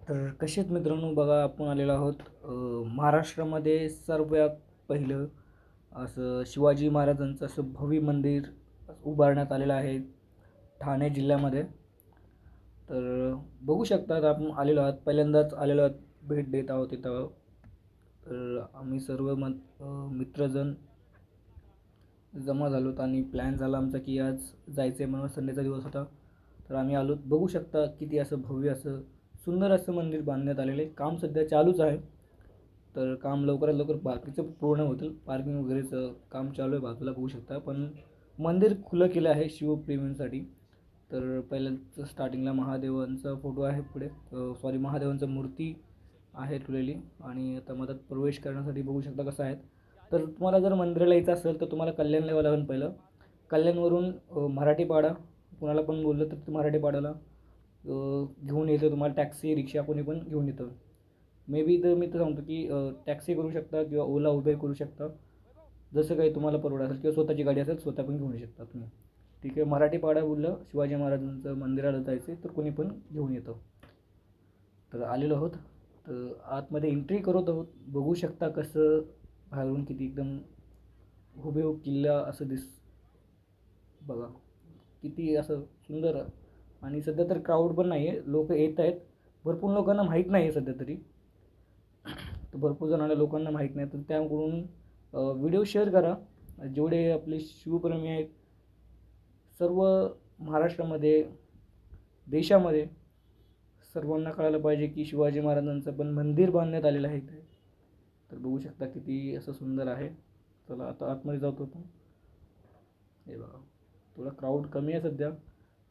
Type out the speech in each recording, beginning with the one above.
तर कसेच मित्रांनो बघा आपण आलेलो आहोत महाराष्ट्रामध्ये सर्वात पहिलं असं शिवाजी महाराजांचं असं भव्य मंदिर उभारण्यात आलेलं आहे ठाणे जिल्ह्यामध्ये. तर बघू शकतात आपण आलेलो आहोत, पहिल्यांदाच आलेलो आहोत, भेट देत आहोत इथं. तर आम्ही सर्व मित्रजण जमा झालोत आणि प्लॅन झाला आमचा की आज जायचं आहे म्हणून. संडेचा दिवस होता तर आम्ही आलोत. बघू शकता किती असं भव्य असं सुंदर असं मंदिर बांधण्यात आलेलं आहे. काम सध्या चालूच आहे, तर काम लवकरात लवकर बाकीचं पूर्ण होतं. पार्किंग वगैरेचं काम चालू आहे बाजूला बघू शकता, पण मंदिर खुलं केलं आहे शिवप्रेमींसाठी. तर पहिल्यांदा स्टार्टिंगला महादेवांचा फोटो आहे, पुढे महादेवांचा मूर्ती आहे ठेवलेली, आणि आता मधात प्रवेश करण्यासाठी बघू शकता कसं आहे. तर तुम्हाला जर मंदिराला यायचं असेल तर तुम्हाला कल्याणला यावं लागेल. पहिलं कल्याणवरून मराठीपाडा, कुणाला पण बोललं तर मराठी पाड्याला घेऊन येतं तुम्हाला. टॅक्सी रिक्षा कोणी पण घेऊन येतं. मे बी तर मी तर सांगतो की टॅक्सी करू शकता किंवा ओला उबेर करू शकता, जसं काही तुम्हाला परवडत असेल, किंवा स्वतःची गाडी असेल स्वतः पण घेऊन येऊ शकता तुम्ही. ठीक आहे, मराठीपाडा बोललं शिवाजी महाराजांचं मंदिराला जायचं तर कोणी पण घेऊन येतं. तर आलेलो आहोत, तर आतमध्ये एंट्री करत आहोत. बघू शकता कसं बाहेरून किती एकदम हुबेहूब किल्ला असं बघा किती असं सुंदर. आणि सध्या तर क्राऊड पण नाही आहे, लोक येत आहेत. भरपूर लोकांना माहीत नाही आहे सध्या तरी, तर भरपूर जणांना लोकांना माहीत नाही, तर त्याकडून व्हिडिओ शेअर करा. जेवढे आपले शिवप्रेमी आहेत सर्व महाराष्ट्रामध्ये, देशामध्ये, सर्वांना कळायला पाहिजे की शिवाजी महाराजांचं पण मंदिर बांधण्यात आलेलं आहे इथे. तर बघू शकता किती असं सुंदर आहे. चला आता आतमध्ये जातो आपण. हे बघा, थोडा क्राऊड कमी आहे सध्या,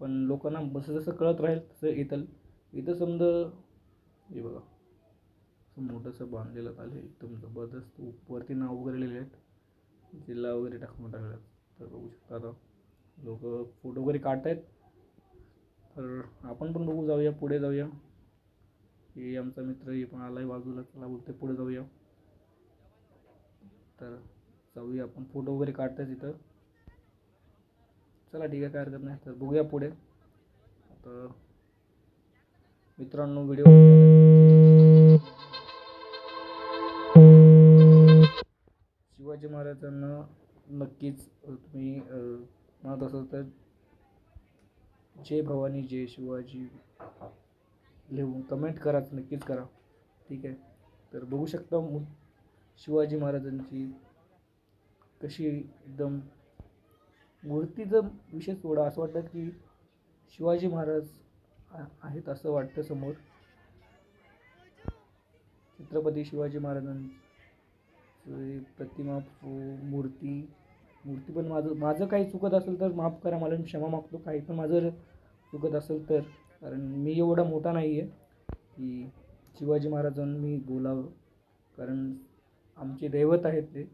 पण लोकांना जसं जसं कळत राहील तसं येतं. इथं समजा हे बघा असं मोठंसं बांधलेलं आलं एकदम जबरदस्त. वरती नाव वगैरे लिहिले आहेत, जिल्हा वगैरे टाकून टाकले. तर बघू शकता आता लोक फोटो वगैरे काढत आहेत. तर आपण पण बघू, जाऊया पुढे जाऊया. हे आमचा मित्र हे पण आला आहे बाजूला, चला बोलते पुढे जाऊया. तर जाऊया आपण, फोटो वगैरे काढताय तिथं. चला ठीक आहे, काय हरकत नाही. तर बघूया पुढे. आता मित्रांनो व्हिडिओ शिवाजी महाराजांना नक्कीच तुम्ही म्हणत असाल तर जय भवानी जय शिवाजी लिहून कमेंट करा, नक्कीच करा. ठीक आहे, तर बघू शकता शिवाजी महाराजांची कशी एकदम मूर्तीचं विशेष थोडा असं वाटतं की शिवाजी महाराज आहेत असं वाटतं समोर. छत्रपती शिवाजी महाराजांची प्रतिमा, मूर्ती मूर्ती पण माझं काही चुकत असेल तर माफ करा, मला क्षमा मागतो. काही पण माझं चुकत असेल तर, कारण मी एवढा मोठा नाही आहे की शिवाजी महाराजांनी बोलावं, कारण आमचे दैवत आहेत ते.